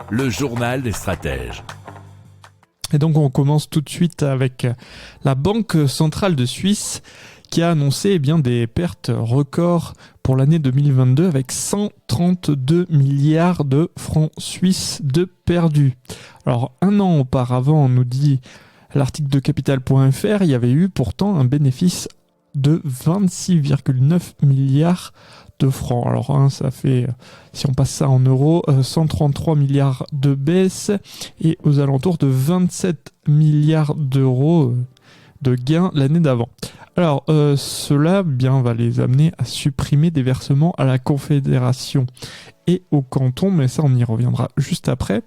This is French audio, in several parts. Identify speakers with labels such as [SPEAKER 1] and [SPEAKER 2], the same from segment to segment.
[SPEAKER 1] Le journal des stratèges.
[SPEAKER 2] Et donc on commence tout de suite avec la Banque centrale de Suisse qui a annoncé des pertes records pour l'année 2022 avec 132 milliards de francs suisses de perdus. Alors un an auparavant, on nous dit l'article de capital.fr, il y avait eu pourtant un bénéfice de 26,9 milliards de francs. Alors ça fait, si on passe ça en euros, 133 milliards de baisse et aux alentours de 27 milliards d'euros de gains l'année d'avant. Alors cela va les amener à supprimer des versements à la Confédération et au canton, mais ça on y reviendra juste après.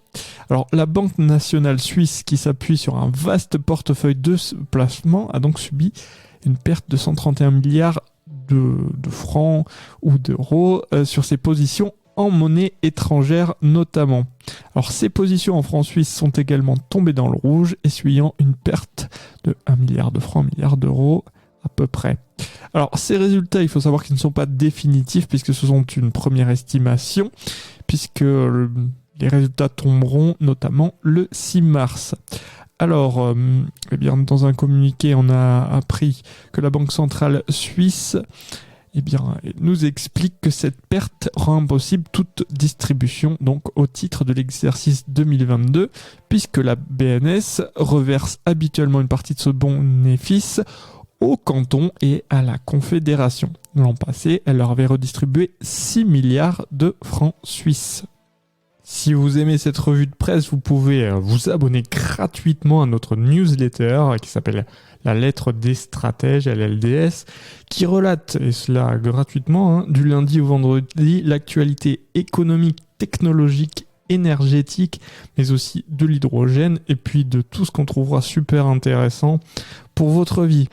[SPEAKER 2] Alors la Banque nationale suisse, qui s'appuie sur un vaste portefeuille de placements, a donc subi une perte de 131 milliards de francs ou d'euros sur ses positions en monnaie étrangère notamment. Alors ces positions en francs suisses sont également tombées dans le rouge, essuyant une perte de 1 milliard de francs, 1 milliard d'euros à peu près. Alors ces résultats, il faut savoir qu'ils ne sont pas définitifs puisque ce sont une première estimation, puisque les résultats tomberont notamment le 6 mars. Alors, dans un communiqué, on a appris que la Banque centrale suisse nous explique que cette perte rend impossible toute distribution donc au titre de l'exercice 2022, puisque la BNS reverse habituellement une partie de ce bénéfice au canton et à la Confédération. L'an passé, elle leur avait redistribué 6 milliards de francs suisses. Si vous aimez cette revue de presse, vous pouvez vous abonner gratuitement à notre newsletter qui s'appelle La Lettre des Stratèges, LLDS, qui relate, et cela gratuitement, du lundi au vendredi, l'actualité économique, technologique, énergétique, mais aussi de l'hydrogène, et puis de tout ce qu'on trouvera super intéressant pour votre vie.